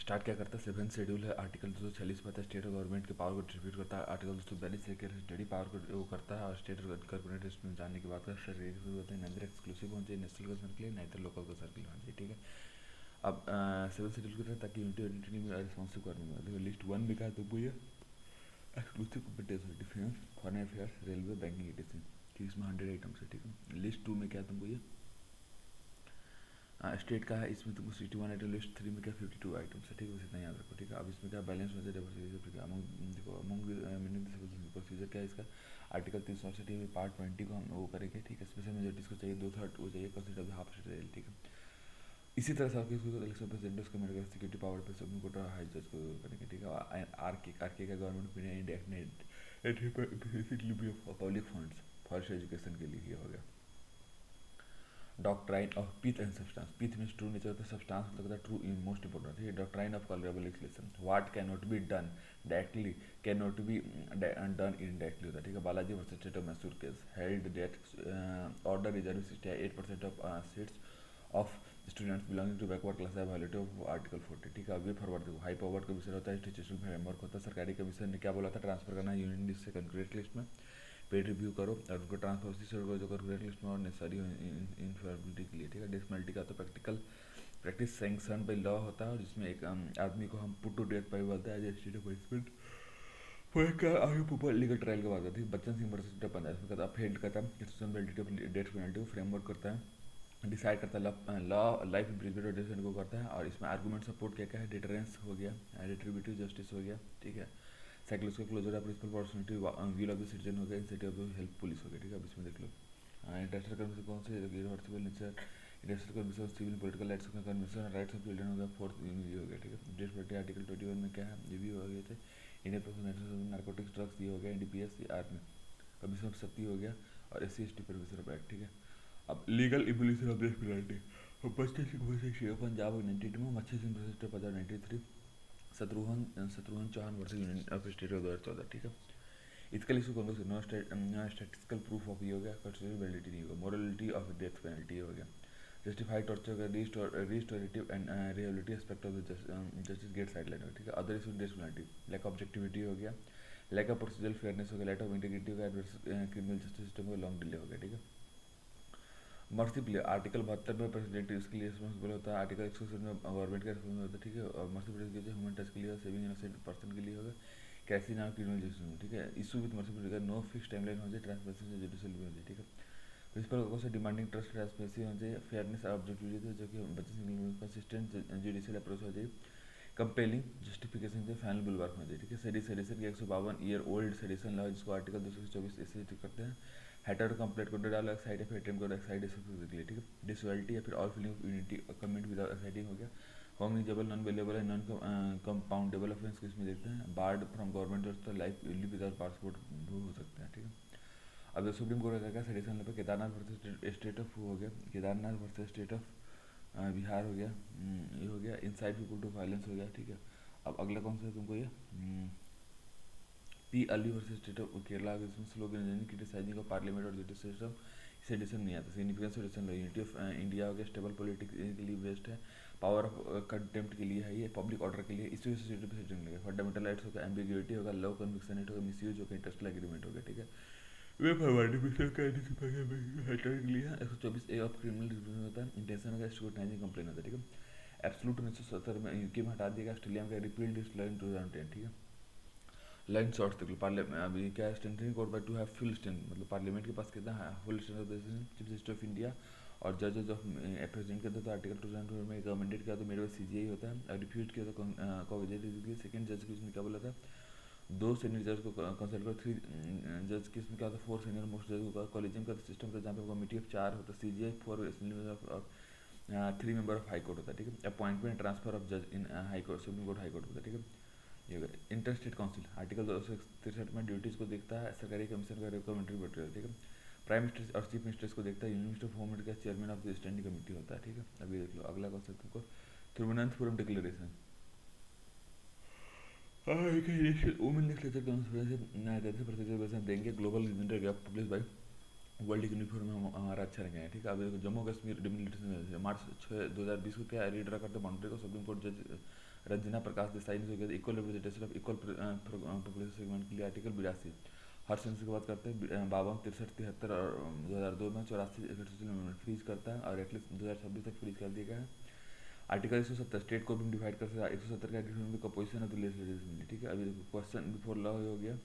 Start क्या करता है, सेवन शेड्यूल है, आर्टिकल 246 पर स्टेट और गवर्नमेंट के पावर को डिस्ट्रीब्यूट करता है। आर्टिकल 242 से स्टडी पावर को वो करता है, और स्टेट और कॉर्पोरेट में जाने की बात करता है। होते हैं नंदर एक्सक्लूसिव होना चाहिए नेशनल का सर्किल, नहीं तो लोकल का सर्किल होना चाहिए, ठीक है। अब सेवन शेड्यूल करता है ताकि यूनिटी में रिस्पॉन्सिव करने में देखो लिस्ट वन में क्या है तो भैया exclusive competence defence foreign affairs railway banking ATC, ठीक है, इसमें 100 आइटम्स है, ठीक है। लिस्ट टू में क्या तुमको ये स्टेट का है, इसमें तुमको 61 आइटम, लिस्ट थ्री में क्या 52 आइटम्स है, ठीक है, बस इतना याद रखो, ठीक है। अब इसमें क्या बैलेंस होता है डाइवर्सिटी देखो अमंग प्रोसीजर क्या है इसका, आर्टिकल 368 पार्ट 20 को हम वो करेंगे, ठीक है। स्पेशल मेजोरिटीज को चाहिए 2/3 वो चाहिए कंसिडर हाफ स्टेट, ठीक है। इसी तरह से इलेक्शन प्रेसिडेंट को मेडिकल सिक्योरिटी पावर पे सुप्रीम कोर्ट और हाई जज को करेंगे, ठीक है। आर के का government of India India public funds for education के लिए ये हो गया। Doctrine of pith and substance, pith means true nature होता है, सब्सटेंस मतलब होता है ट्रू इन मोस्ट इंपोर्टेंट, ठीक है। Doctrine of colourable legislation, what can not be done directly can not be done indirectly होता है, ठीक है। Balaji versus state of Mysore case held that order reserve 68% of seats of students belonging to backward class है violative of article 40, ठीक है। अभी forward देखो, high powered का विषय होता है, इंस्टीट्यूशनल फ्रेमवर्क होता है, सरकारी कमीशन ने क्या बोला था, ट्रांसफर करना है यूनियन लिस्ट से कंक्रीट लिस्ट में, पेड रिव्यू करो और उनको ट्रांसफर उसी से जो कंक्रीट लिस्ट में और नेसेसरी इनफॉर्मेबिलिटी के लिए, ठीक है। डिसमेलिटी का तो प्रैक्टिस सैंक्शन बाई लॉ होता है, और जिसमें एक आदमी को हम पुट टू डेथ बाई बोलते हैं as a state of punishment for का आगे ऊपर लीगल ट्रायल की बात करती है। बच्चन सिंह वर्सेस स्टेट पंजाब इसमें कहता है अपहेल्ड करता है कंस्टिट्यूशनल ऑफ डेथ पेनल्टी को फ्रेमवर्क करता है, डिसाइड करता है लॉ लाइफ इम्प्रिजमेंट और डेथ को करता है, और इसमें आर्गूमेंट सपोर्ट क्या क्या है, डिटरेंस हो गया, रिट्रीब्यूटिव जस्टिस हो गया, ठीक है। साइकिल क्लोजर है, principle personality wheel of the citizen हो गया, इंसेंटिव ऑफ हेल्प पुलिस हो गया, ठीक है। अब इसमें देख लो इंटरनेशनल कन्वेंशन कौन से reversible nature, international convention civil political rights का कन्वेंशन राइट्स ऑफ चिल्ड्रन हो गया, फोर्थ ये हो गया, ठीक है। डेट बर्थ आर्टिकल 21 में क्या है ये भी हो गए थे, इंडियन पर्सन नार्कोटिक्स ड्रग्स ये हो गया, NDPS army commission of Satti हो गया, और SC/ST प्रोविजन ऑफ एक्ट, ठीक है। अब legal evolution of death penalty, बस्टर सिंह पंजाब 92 में, मच्छी सिंह प्रोसेस Punjab 93, Shatrughan Chauhan versus union of state of 2014, ठीक है। इसके लिए Congress no statistical proof of ये हो गया, कंस्टिट्यूशनल वैलिडिटी नहीं होगा, मोरलिटी ऑफ डेथ पेनल्टी हो गया, जस्टिफाइड टॉर्चर का restorative and rehabilitative aspect of the justice get sideline हो, ठीक है। Other issue death penalty, lack of objectivity हो गया, लैक ऑफ प्रोसीजरल फेयरनेस हो गया, लैक ऑफ इंटीग्रिटी हो गया, क्रिमिनल जस्टिस सिस्टम का लॉन्ग डिले हो गया, ठीक है। मर्सी प्ले आर्टिकल 72 में प्रेसिडेंट इसके लिए रिस्पॉन्सिबल होता है, आर्टिकल 167 में गवर्नमेंट का रिस्पॉन्सिबल होता है, ठीक है। और मर्सी प्ले ह्यूमन टच के लिए, सेविंग इनोसेंट पर्सन के लिए होगा, कैसी नाम क्रिमिनल जस्टिस, ठीक है। Issue with mercy plea no fix timeline हो जाए, ट्रांसपेरेंसी से जुडिशियल भी हो जाए, ठीक है। प्रिंसिपल को से डिमांडिंग ट्रस्ट ट्रांसपेरेंसी हो जाए, फेयरनेस और ऑब्जेक्टिविटी जो कि बच्चे कंसिस्टेंट जुडिशियल अप्रोच हो जाए, कंपेलिंग जस्टिफिकेशन से फाइनल बुलवर्क हो जाए, ठीक है। सेडिशन की 152 ईयर ओल्ड सेडिशन लॉ जिसको आर्टिकल 224 ऐसे करते हैं, हैटर कंप्लीट कर डाला साइड ऑफ अटेम्प्ट कर साइड के लिए, ठीक है। डिसऑलिटी या फिर all feeling of unity commit without exciting हो गया, कॉग्निजेबल नॉन वेलेबल है नॉन कंपाउंडेबल ऑफेंस किसमें देखते हैं, बार्ड फ्रॉम गवर्नमेंट दोस्तों लाइफ विदाउट पासपोर्ट हो सकते हैं, ठीक है। अब सुप्रीम कोर्ट का सेडिशन पे केदारनाथ वर्सेस स्टेट ऑफ हो गया, Kedarnath versus state of Bihar हो गया, ये हो गया, इनसाइड पीपल टू वायलेंस हो गया, ठीक है। अब अगला कौन सा है तुमको ये P Ali versus state of Kerala, इसमें स्लोगन क्रिटिसाइजिंग ऑफ पार्लियामेंट और जुडिशियल सिस्टम, सेडिशन नहीं आता, significance sedition unity of India हो गया, स्टेबल पॉलिटिक्स के लिए बेस्ट है, पावर ऑफ कंटेम्प्ट के लिए है, ये पब्लिक ऑर्डर के लिए, इसी सोसाइटी पे सेटिंग लगे, फंडामेंटल राइट्स होगा, एम्बिग्यूटी होगा, लव कन्विक्शन होगा, मिसयूज होगा, इंटरस्टेल एग्रीमेंट होगा, ठीक है। वे फॉरवर्ड मिशन का हेटर के लिए 124A ऑफ क्रिमिनल रिविजन होता है, इंटेंशन होगा, स्क्रूटनाइजिंग कंप्लेन होता है, ठीक है। एब्सोल्यूट 1970 में यूके में हटा दिया, ऑस्ट्रेलिया में रिपील्ड दिस लॉ इन 2010, ठीक है। लाइन शॉर्ट्स देख लो, पार्लियामेंट अभी क्या strengthening court by two have full strength, मतलब पार्लियामेंट के पास कितना है full strength of the chief justice of India, और जजेस ऑफ प्रेसिडेंट के अंदर तो आर्टिकल 204 में गवर्नमेंट किया तो मेरे पास CGI होता है, और रिफ्यूज किया तो कॉलेज सेकंड जज की इसमें क्या बोला था, 2 सीनियर जज को कंसल्ट करो, 3 जज की इसमें क्या होता है, 4 सीनियर मोस्ट जज को कॉलेजियम का सिस्टम था जहाँ पे कमेटी ऑफ 4 होता है, CGI 4 of 3 member of high court होता है, ठीक है। अपॉइंटमेंट ट्रांसफर ऑफ जज इन high court supreme court high court होता है, ठीक है। ये इंटर स्टेट काउंसिल आर्टिकल 263 में ड्यूटीज को देखता है, सरकारी कमीशन का रिकमेंडरी बैठता है, ठीक है। प्राइम मिनिस्टर और चीफ मिनिस्टर्स को देखता है, union minister of home minister का chairman of the standing committee होता है, ठीक है। अभी देख लो अगला क्वेश्चन तुमको Thiruvananthapuram declaration, women legislature conference देंगे, global gender gap publish by world uniform में हमारा अच्छा रंगा है, ठीक है। अब जम्मू कश्मीर डिमिलिटेशन मार्च 6 2020 को क्या रीड्रा करते बाउंड्री को, सुप्रीम कोर्ट जज रंजना प्रकाश देसाई ने हो गया equal representation of equal population segment के लिए आर्टिकल 82। हर सेंसस की बात करते हैं 52, 63, 73 और 2002 में 84 फ्रीज करता है और एटलीस्ट 2026 तक फ्रीज कर दिया गया है। आर्टिकल 170 स्टेट को भी डिवाइड कर सकता है 170 का कंपोजिशन ऑफ द लेजिस्लेटिव, ठीक है। अभी क्वेश्चन बिफोर लॉ हो गया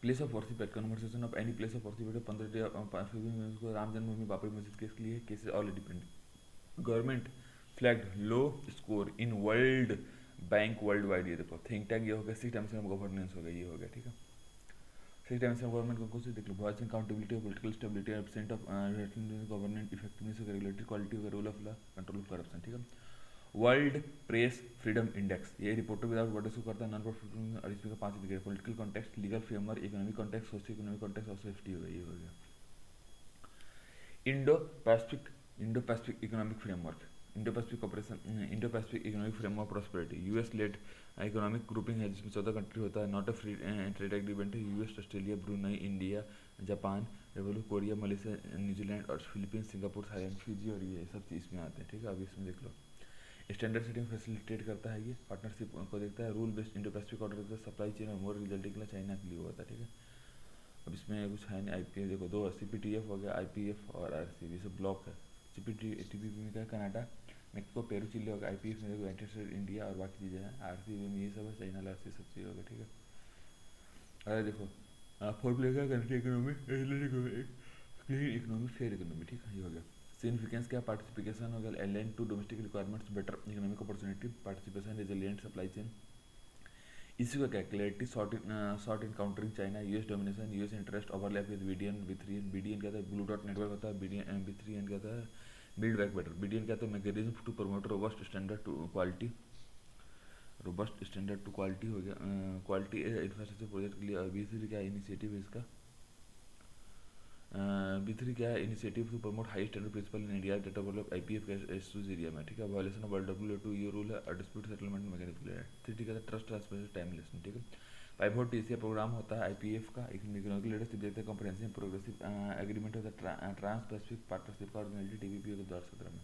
place of worship at conversation of any place of worship 15 Ram Janmabhoomi Babri Masjid case के लिए cases already pending. Government flagged low score in world bank worldwide, ये देखो थिंक टैंक ये हो गया, 6 डायमेंशन ऑफ गवर्नेंस हो गया, ये हो गया, ठीक है। 6 डायमेंशन ऑफ गवर्नमेंट को कुछ देख लो, voice accountability of political stability absent of government effectiveness of regulatory quality of rule of law control of corruption, ठीक है। वर्ल्ड प्रेस फ्रीडम इंडेक्स ये रिपोर्टर विदाउट बॉर्डर्स को करता है, नॉन प्रॉफिट और इसमें का 5 दिखे, political context, legal framework, economic context, socio economic context और सेफ्टी हो गया, ये हो गया। Indo Pacific economic framework, Indo Pacific operation, Indo Pacific economic framework prosperity, US led economic grouping है जिसमें 14 कंट्री होता है, not a free trade agreement है, US, Australia, Brunei, India, Japan, Korea, Malaysia, New Zealand और फिलीपींस, सिंगापुर, थाईलैंड, फिजी और ये सब चीज़ में आते हैं, ठीक है। अभी इसमें देख लो स्टैंडर्ड सेटिंग फैसिलिटेट करता है, ये पार्टनरशिप को देखता है, rule based Indo Pacific order supply chain और मोर रिजल्टिंग चाइना के लिए होता है, ठीक है। अब इसमें कुछ है नहीं, आईपीएफ देखो 2 सीपीटीएफ हो गया, आईपीएफ और आरसीबी सब ब्लॉक है। टीपीपी में क्या है कनाडा, मेक्सिको, पेरू, चिली होगा, आईपीएफ में देखो यूनाइटेड स्टेट, इंडिया और बाकी चीज़ें हैं, आरसीबी में ये सब है, चाइना लास्ट सब चीज़ होगा, ठीक है। अरे देखो फोर्थ प्लेस का country economy, clean economy, fair economy, ठीक है, ये हो गया। सिग्निफिकेंस क्या, पार्टिसिपेशन हो गया, align to domestic requirements, better economic opportunity, participation, resilient supply chain. इसी का क्या clarity, short in countering China, US domination, US interest, overlap with BDN, B3N, BDN क्या था, ब्लू डॉट नेटवर्क होता है, बीडीएन B3N क्या था, बिल्ड बैक बेटर, बीडीएन क्या था, mechanism to promote robust standard to quality, robust standard to quality हो गया, क्वालिटी इंफ्रास्ट्रक्चर प्रोजेक्ट के लिए। B3 क्या इनिशिएटिव है इसका, B3 क्या है, initiative to promote high standard principle in India data develop IPF के इश्यूज एरिया में, ठीक है। वायलेशन ऑफ WTO ये रूल है और डिस्प्यूट सेटलमेंट मैकेनिज्म है, ठीक है। ट्रस्ट ट्रांसपेरेंसी टाइमलेस, ठीक है। पाइवट टीसीए प्रोग्राम होता है आईपीएफ का, इकोनॉमिक लीडरशिप देखते हैं, कॉम्प्रिहेंसिव प्रोग्रेसिव एग्रीमेंट होता है ट्रांस पैसिफिक पार्टनरशिप का ऑर्गेनाइजेशन टीपीपी 2017 में।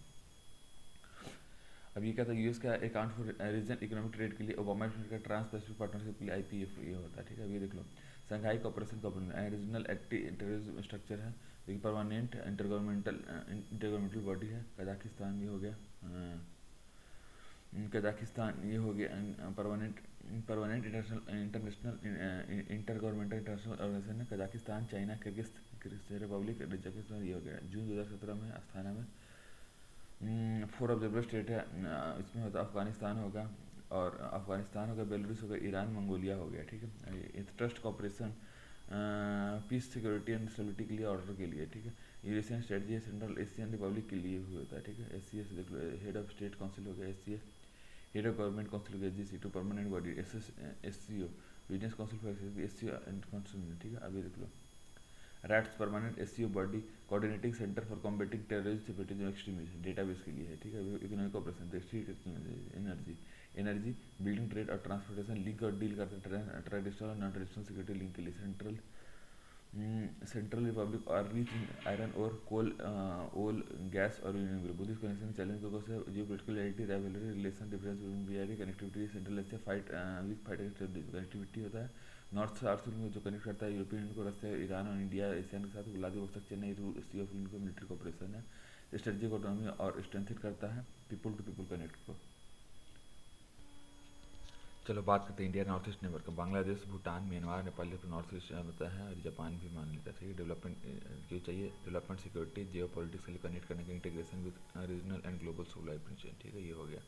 अब ये क्या था, यूएस का account for region economic trade के लिए, ओबामा का ट्रांस पैसिफिक पार्टनरशिप के लिए आईपीएफ ये होता है, ठीक है। अभी देख लो Shanghai cooperation corporation regional terrorism structure है, देखिए परमानेंट इंटरगवर्नमेंटल बॉडी है, कजाकिस्तान ये हो गया, कजाकिस्तान ये हो गया permanent international intergovernmental international organisation है, Kazakhstan, China, Kyrgyzstan republic, Kazakhstan ये हो गया, जून 2017 में अस्थाना में। 4 ऑब्जर्वर स्टेट है, इसमें होता अफगानिस्तान होगा और अफगानिस्तान हो गया, बेलारूस हो गया, ईरान, मंगोलिया हो गया, ठीक है। Trust cooperation peace security and stability के लिए, ऑर्डर के लिए, ठीक है। Eurasian strategy central Asian republic के लिए भी होता है, ठीक है। SCS देख लो, हेड ऑफ स्टेट काउंसिल हो गया, SCS head of government council हो गया, GC2 permanent body, SCO business council for SCO and council, ठीक है। अभी देख लो RATS permanent SCO body coordinating centre for combating terrorism separatism extremism database के लिए है, ठीक है। Economic operation technology energy building trade और ट्रांसपोर्टेशन लिंक और डील करते हैं ट्रेडिशनल और नॉन ट्रेडिशनल सिक्योरिटी लिंक के लिए। सेंट्रल रिपब्लिक और रिच आयरन और कोल ओल गैस और Buddhist connection challenge because geo political rivalry relation difference between connectivity central Asia fight with fight connectivity होता है। नॉर्थ साउथ में जो कनेक्ट करता है यूरोपियन यूनियन को रस्ते ईरान और इंडिया एशियन के साथ व्लादिवोस्तोक चेन्नई सी ऑफ इनको मिलिट्री कॉपरेशन है। स्ट्रेटेजिक इकोनॉमी और स्ट्रेंथिन करता है पीपल टू पीपल कनेक्ट को। चलो बात करते हैं इंडिया नॉर्थ ईस्ट नेबर का। बांग्लादेश, भूटान, म्यांमार, नेपाल तो नॉर्थ ईस्ट होता है और जापान भी मान लेता है, ठीक है। डेवलपमेंट क्यों चाहिए, डेवलपमेंट सिक्योरिटी जियो पॉलिटिक्स के लिए कनेक्ट करने के integration with regional and global supply chain, ठीक है। ये हो गया,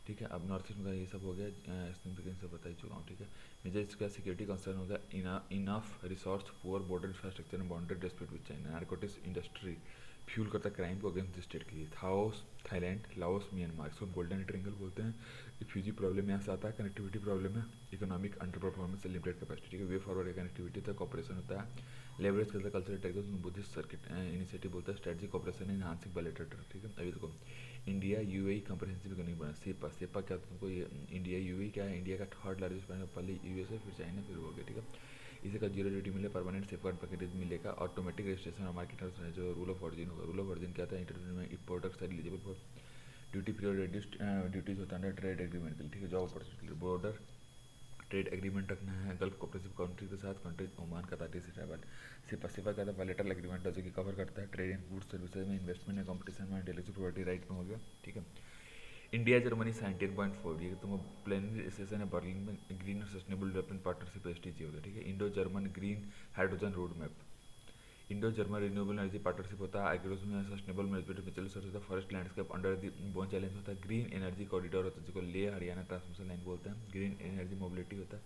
ठीक है। अब नॉर्थ ईस्ट में ये सब हो गया, सिग्निफिकेंस से बता ही चुका हूँ, ठीक है। मेजर इसका सिक्योरिटी कंसर्न होगा enough resource poor border infrastructure and boundary dispute with China, narcotics industry fuel करता है क्राइम को अगेंस्ट स्टेट के लिए, थाईलैंड, लाओस, म्यांमार, इसको गोल्डन ट्रिंगल बोलते हैं। रिफ्यूजी प्रॉब्लम यहाँ से आता है, कनेक्टिविटी प्रॉब्लम है, economic under performance, limited capacity, ठीक है। वे फॉरवर्ड कनेक्टिविटी होता है, कॉपरेशन होता है, लेवरेज करता है cultural technology, Buddhist circuit initiative बोलता है, स्ट्रेटजी कॉपरेशन इनहांसिंग बायलैटरल, ठीक है। अभी देखो इंडिया यूएई कंप्रहेंसिव इकोनॉमिक बना, सेपा सेपा क्या तुमको ये इंडिया यूएई क्या है, इंडिया का थर्ड लार्जेस्ट बैंक, पहले यूएसए फिर चाइना फिर हो गया, ठीक है। इसी का जीरो ड्यूटी मिले, परमानेंट सेफगार्ड पैकेज मिलेगा, ऑटोमेटिक रजिस्ट्रेशन और मार्केट जो रूल ऑफ ऑरिजिन होगा। रूल ऑफ ऑरिजिन क्या था, इंटरव्यू में importer side eligible for duty free और रेड्यूस्ड ड्यूटीज होता है ट्रेड एग्रीमेंट के लिए, ठीक है, जॉब अपॉर्चुनिटी के लिए। बॉर्डर ट्रेड एग्रीमेंट रखना है गल्फ कोऑपरेटिव कंट्री के साथ, कंट्रीज ओमान कतार से ट्रैवल। सिपा का बायलैटरल एग्रीमेंट जो कि कवर करता है ट्रेड इन गुड्स सर्विसेज में, इन्वेस्टमेंट में, कंपटीशन में, इंटेलेक्चुअल प्रॉपर्टी राइट में हो गया, ठीक है। इंडिया जर्मनी 17.4, ये तुम प्लानिंग सेशन है बर्लिन में, ग्रीन और सस्टेनेबल डेवलपमेंट पार्टनरशिप एसटीजी हो गया, ठीक है। Indo German green hydrogen road map, Indo German renewable energy partnership होता है, एग्रोस में सस्टेनेबल मैनेजमेंट में चल होता है, forest landscape under the bone challenge होता है, ग्रीन एनर्जी कॉरिडोर होता है जिसको ले हरियाणा ट्रांसमिशन लाइन बोलते हैं, ग्रीन एनर्जी मोबिलिटी होता है,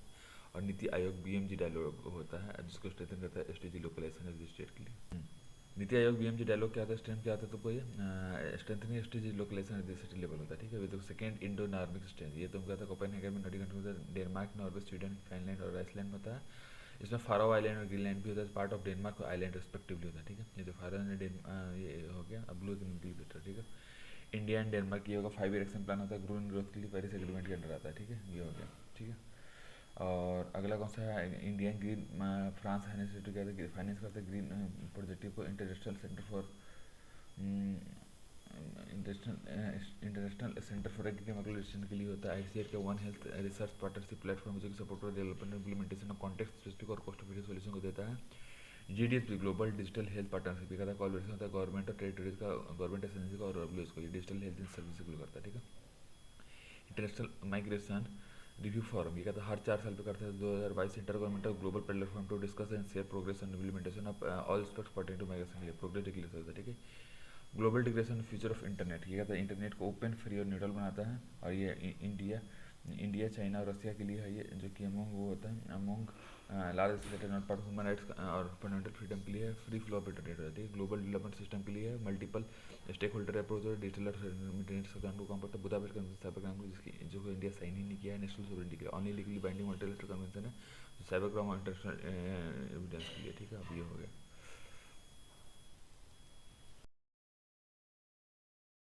और नीति आयोग बीएमजी डायलॉग होता है जिसको स्ट्रेंथन करता है एसटीजी लोकलाइजेशन एज स्टेट के लिए। नीति आयोग बीएमजी डायलॉग क्या आता है, स्ट्रेंथ क्या आता है, तो कोई strengthening SDG localisation as city level होता है, ठीक है। विद सेकंड इंडो नॉर्मिक स्ट्रेंथ, ये तुम कहता है कोपेनहेगन में 30 कंट्री होता है, डेनमार्क, नॉर्वे, स्वीडन, फिनलैंड और आइसलैंड होता है। इसमें फारो आइलैंड और ग्रीनलैंड भी होता है, पार्ट ऑफ डेनमार्क और आइलैंड रिस्पेक्टिवली होता है, ठीक है। ये जो फारो ये हो गया, अब ब्लू बेटर, ठीक है। इंडिया एंड डेनमार्क ये होगा 5 ईयर एक्शन प्लान होता है ग्रीन ग्रोथ के लिए, पेरिस एग्रीमेंट के अंडर आता है, ठीक है, ये हो गया, ठीक है। और अगला कौन सा है, इंडियन ग्रीन फ्रांस फाइनेंस करते हैं ग्रीन प्रोजेक्टिव को, international centre for international centre for agriculture के लिए होता है। आईसीआर का one health research partnership platform जो कि सपोर्ट और development implementation of context specific और कॉस्ट इफेक्टिव सॉल्यूशन को देता है। जीडीएसपी ग्लोबल डिजिटल हेल्थ पार्टनरशिप का कोलैबोरेशन होता है गवर्नमेंट और टेरिटरीज का, गवर्नमेंट एजेंसी का और डब्ल्यूएच को, डिजिटल हेल्थ सर्विस को करता है, ठीक है। इंटरनेशनल माइग्रेशन रिव्यू फोरम ये कहता है हर 4 साल पे करता है, 2022 intergovernmental global platform to discuss and share progress and implementation of all aspects pertaining to migration के लिए प्रोग्रेस डिक्लेयर होता है, ठीक है। Global declaration future of internet ये कहता है इंटरनेट को ओपन फ्री और न्यूट्रल बनाता है, और ये इंडिया चाइना और रसिया के लिए है ये, जो कि अमोंग वो होता है among large state not part human rights और फंडामेंटल फ्रीडम के लिए है, फ्री फ्लो ऑफ इंटरनेट होती है, ग्लोबल डेवलपमेंट सिस्टम के लिए है, मल्टीपल स्टेक होल्डर अप्रोच और डिजिटल इंटरनेट संविधान को काम करता है, बुदापेस्ट कन्वेंशन साइबर जिसकी जो इंडिया साइन ही नहीं किया है, नेशनल सोवरेनिटी के लिए only legally binding multilateral convention है, साइबर क्राइम इंटरनेशनल एविडेंस के लिए, ठीक है। अब ये हो गया।